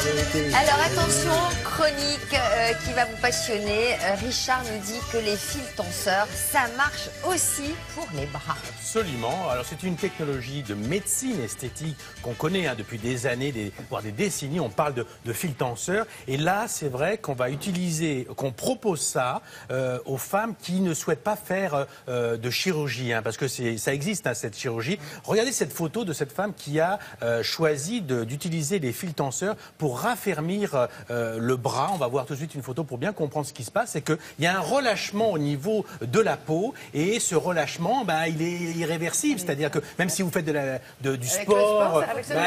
Alors attention, chronique qui va vous passionner. Richard nous dit que les fils tenseurs, ça marche aussi pour les bras. Absolument. Alors c'est une technologie de médecine esthétique qu'on connaît depuis des années, voire des décennies. On parle de fils tenseurs. Et là, c'est vrai qu'on va utiliser, qu'on propose ça aux femmes qui ne souhaitent pas faire de chirurgie, parce que ça existe, cette chirurgie. Regardez cette photo de cette femme qui a choisi d'utiliser les fils tenseurs pour raffermir le bras. On va voir tout de suite une photo pour bien comprendre ce qui se passe. C'est qu'il y a un relâchement au niveau de la peau et ce relâchement, il est irréversible. C'est-à-dire que même si vous faites du sport,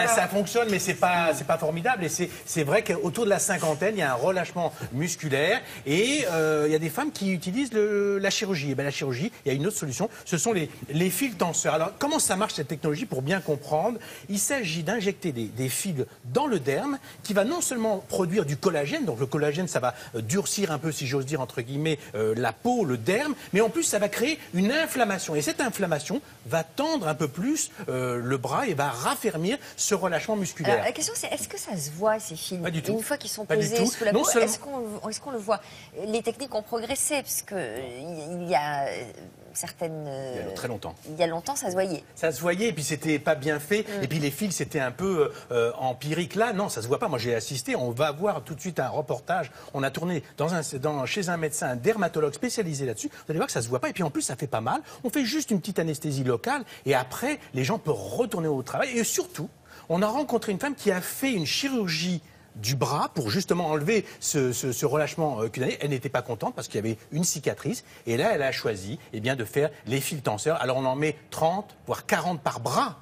ça fonctionne, mais c'est pas formidable. Et c'est vrai qu'autour de la cinquantaine, il y a un relâchement musculaire et il y a des femmes qui utilisent la chirurgie. Et la chirurgie, il y a une autre solution. Ce sont les fils tenseurs. Alors comment ça marche cette technologie pour bien comprendre? Il s'agit d'injecter des fils dans le derme qui va non seulement produire du collagène, donc le collagène ça va durcir un peu, si j'ose dire entre guillemets, la peau, le derme, mais en plus ça va créer une inflammation et cette inflammation va tendre un peu plus le bras et va raffermir ce relâchement musculaire. Alors, la question c'est, est-ce que ça se voit ces fils? Pas du tout. Une fois qu'ils sont Pas posés sous la peau, seulement... est-ce qu'on le voit? Les techniques ont progressé parce qu'il y a certaines... Il y a très longtemps. Il y a longtemps, ça se voyait. Ça se voyait, et puis c'était pas bien fait, et puis les fils c'était un peu empirique. Là, non, ça se voit pas. Moi, j'ai assisté. On va voir tout de suite un reportage. On a tourné chez un médecin, un dermatologue spécialisé là-dessus. Vous allez voir que ça se voit pas, et puis en plus, ça fait pas mal. On fait juste une petite anesthésie locale, et après, les gens peuvent retourner au travail. Et surtout, on a rencontré une femme qui a fait une chirurgie du bras pour justement enlever ce relâchement cutané. Elle n'était pas contente parce qu'il y avait une cicatrice et là elle a choisi de faire les fils tenseurs. Alors on en met 30 voire 40 par bras.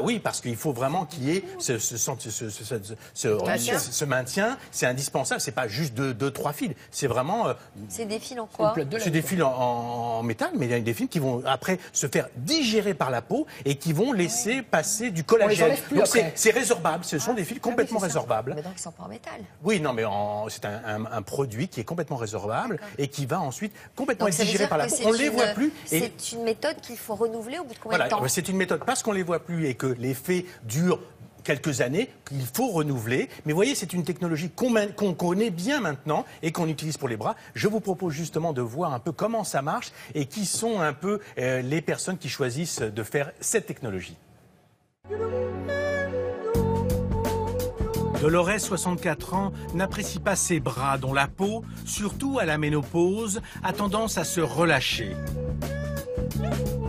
Oui, parce qu'il faut vraiment qu'il y ait ce maintien. C'est indispensable. C'est pas juste 2-3 fils. C'est vraiment. C'est des fils en quoi? C'est des fils en métal, mais il y a des fils qui vont après se faire digérer par la peau et qui vont laisser passer du collagène. Donc c'est résorbable. Ce sont des fils complètement résorbables. Mais donc ils sont pas en métal. Oui, non, mais c'est un produit qui est complètement résorbable et qui va ensuite complètement être digéré par la peau. On ne les voit plus. C'est une méthode qu'il faut renouveler au bout de combien de temps? C'est une méthode parce qu'on ne les voit plus et que l'effet dure quelques années, qu'il faut renouveler. Mais vous voyez, c'est une technologie qu'on connaît bien maintenant et qu'on utilise pour les bras. Je vous propose justement de voir un peu comment ça marche et qui sont un peu les personnes qui choisissent de faire cette technologie. Dolores, 64 ans, n'apprécie pas ses bras dont la peau, surtout à la ménopause, a tendance à se relâcher.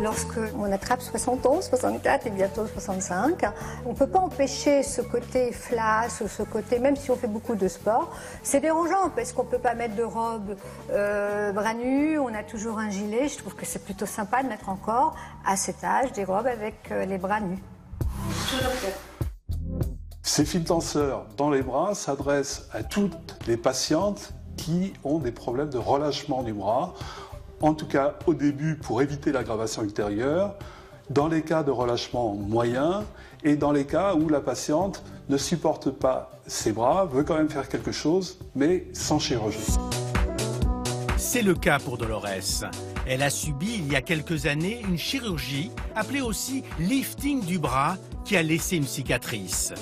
Lorsqu'on attrape 60 ans, 64 et bientôt 65, on ne peut pas empêcher ce côté flasque, ce côté, même si on fait beaucoup de sport, c'est dérangeant parce qu'on ne peut pas mettre de robe bras nus, on a toujours un gilet. Je trouve que c'est plutôt sympa de mettre encore, à cet âge, des robes avec les bras nus. Ces fils tenseurs dans les bras s'adressent à toutes les patientes qui ont des problèmes de relâchement du bras. En tout cas, au début, pour éviter l'aggravation ultérieure, dans les cas de relâchement moyen et dans les cas où la patiente ne supporte pas ses bras, veut quand même faire quelque chose, mais sans chirurgie. C'est le cas pour Dolores. Elle a subi il y a quelques années une chirurgie, appelée aussi lifting du bras, qui a laissé une cicatrice.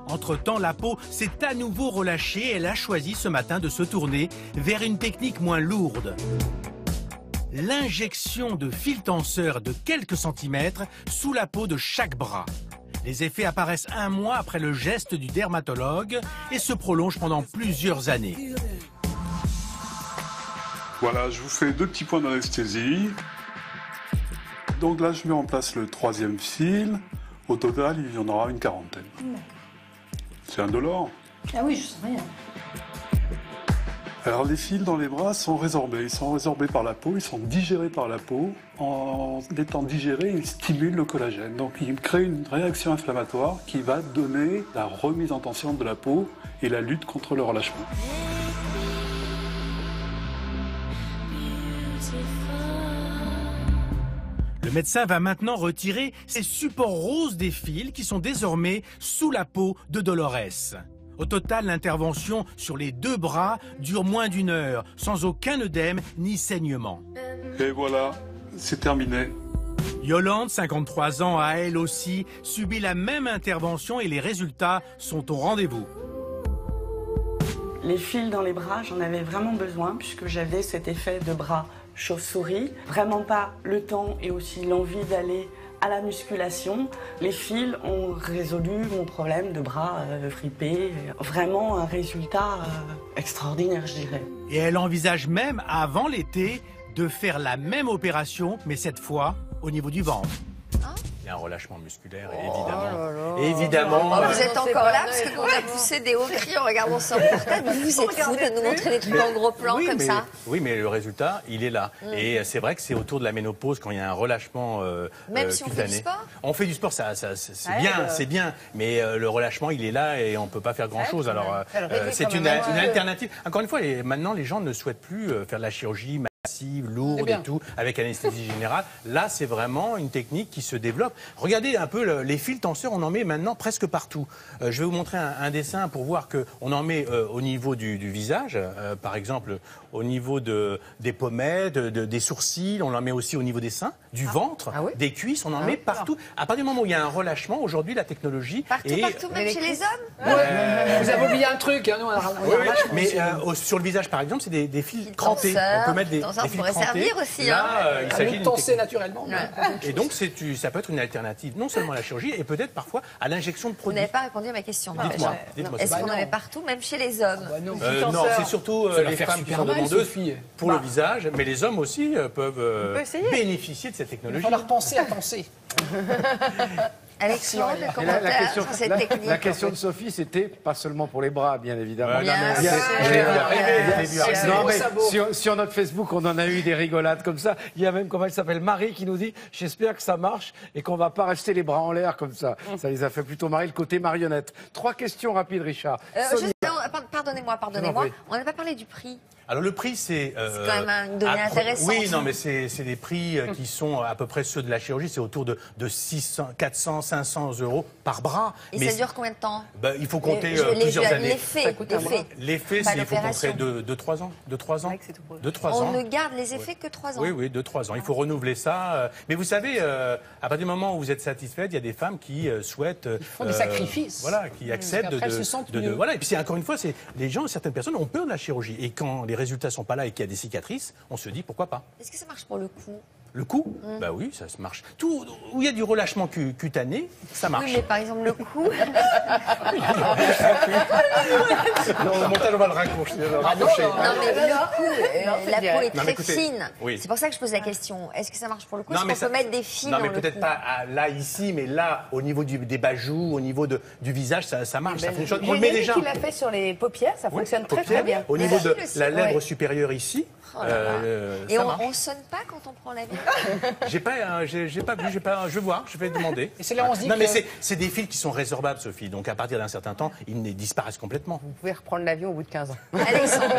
Entre-temps, la peau s'est à nouveau relâchée et elle a choisi ce matin de se tourner vers une technique moins lourde. L'injection de fils tenseurs de quelques centimètres sous la peau de chaque bras. Les effets apparaissent un mois après le geste du dermatologue et se prolongent pendant plusieurs années. Voilà, je vous fais 2 petits points d'anesthésie. Donc là, je mets en place le 3e fil. Au total, il y en aura une 40aine. C'est indolore. Ah oui, je sens rien. Alors les fils dans les bras sont résorbés. Ils sont résorbés par la peau, ils sont digérés par la peau. En étant digérés, ils stimulent le collagène. Donc ils créent une réaction inflammatoire qui va donner la remise en tension de la peau et la lutte contre le relâchement. Le médecin va maintenant retirer ces supports roses des fils qui sont désormais sous la peau de Dolores. Au total, l'intervention sur les 2 bras dure moins d'1 heure, sans aucun œdème ni saignement. Et voilà, c'est terminé. Yolande, 53 ans, a elle aussi subi la même intervention et les résultats sont au rendez-vous. Les fils dans les bras, j'en avais vraiment besoin puisque j'avais cet effet de bras chauve-souris. Vraiment pas le temps et aussi l'envie d'aller à la musculation. Les fils ont résolu mon problème de bras fripés. Vraiment un résultat extraordinaire, je dirais. Et elle envisage même, avant l'été, de faire la même opération, mais cette fois au niveau du ventre. Il y a un relâchement musculaire, évidemment. Oh, vous êtes encore là parce qu'on a poussé des hauts cris en regardant son portable. Vous êtes fous de nous montrer des trucs en gros plan comme ça. Oui, mais le résultat, il est là. Et c'est vrai que c'est autour de la ménopause quand il y a un relâchement même si cutané. on fait du sport. On fait du sport, c'est bien. Mais le relâchement, il est là et on peut pas faire grand-chose. Alors, c'est une alternative. Encore une fois, maintenant, les gens ne souhaitent plus faire de la chirurgie massive, lourde et tout, avec anesthésie générale. Là, c'est vraiment une technique qui se développe. Regardez un peu les fils tenseurs, on en met maintenant presque partout. Je vais vous montrer un dessin pour voir qu'on en met au niveau du visage, par exemple au niveau des pommettes, des sourcils, on en met aussi au niveau des seins, du ventre, des cuisses, on en met partout. À partir du moment où il y a un relâchement, aujourd'hui, la technologie... Partout, même chez les hommes. Vous avez oublié un truc, hein, mais sur le visage, par exemple, c'est des fils crantés. On peut mettre des fils pourrait crantés. servir aussi. Là, il s'agit d'une tenser naturellement. Et donc, ça peut être une alternative, non seulement à la chirurgie, et peut-être parfois à l'injection de Vous produits. n'avez pas répondu à ma question. Dites-moi. Est-ce qu'on en met partout, même chez les hommes? Non, c'est surtout les femmes qui sont demandeuses pour le visage, mais les hommes aussi peuvent bénéficier de cette technologie. Il faut leur penser à penser. Alexandre, le commentaire sur cette technique. La question de Sophie, c'était pas seulement pour les bras, bien évidemment. Sur notre Facebook, on en a eu des rigolades comme ça. Il y a même, comment elle s'appelle, Marie, qui nous dit « J'espère que ça marche et qu'on va pas rester les bras en l'air comme ça. » Ça les a fait plutôt marrer le côté marionnette. 3 questions rapides, Richard. Pardonnez-moi. On n'a pas parlé du prix. Alors le prix, c'est quand même une donnée intéressante. Oui, non, mais c'est des prix qui sont à peu près ceux de la chirurgie. C'est autour de 600, 400, 500 euros par bras. Et ça dure combien de temps? Il faut compter plusieurs années. L'effet, il faut compter de 3 ans. De 3 ans. On ne garde les effets que 3 ans. Oui, 2-3 ans. Il faut renouveler ça. Mais vous savez, à partir du moment où vous êtes satisfaite, il y a des femmes qui souhaitent... Ils font des sacrifices. Voilà, qui acceptent voilà. Et puis encore une fois, les gens, certaines personnes ont peur de la chirurgie. Et quand les résultats sont pas là et qu'il y a des cicatrices, on se dit pourquoi pas. Est-ce que ça marche pour le cou? Le cou? Bah oui, ça se marche. Tout où il y a du relâchement cutané, ça marche. Oui, mais par exemple le cou. Non, le montage, on va le raccrocher. Non, mais le cou, la peau est très fine. Oui. C'est pour ça que je pose la question. Est-ce que ça marche pour le cou? Est-ce qu'on peut mettre des fils Non, dans mais le peut-être cou? pas là, ici, mais là, au niveau des bajoux, au niveau du visage, ça marche, ça fonctionne. On le met déjà. Qu'il a fait sur les paupières, ça fonctionne très bien. Au niveau de la lèvre supérieure ici. Et on sonne pas quand on prend l'avion? J'ai pas vu, je vais voir, je vais demander. Et c'est là où on se dit non, mais c'est des fils qui sont résorbables, Sophie. Donc à partir d'un certain temps, ils disparaissent complètement. Vous pouvez reprendre l'avion au bout de 15 ans. Alexandre.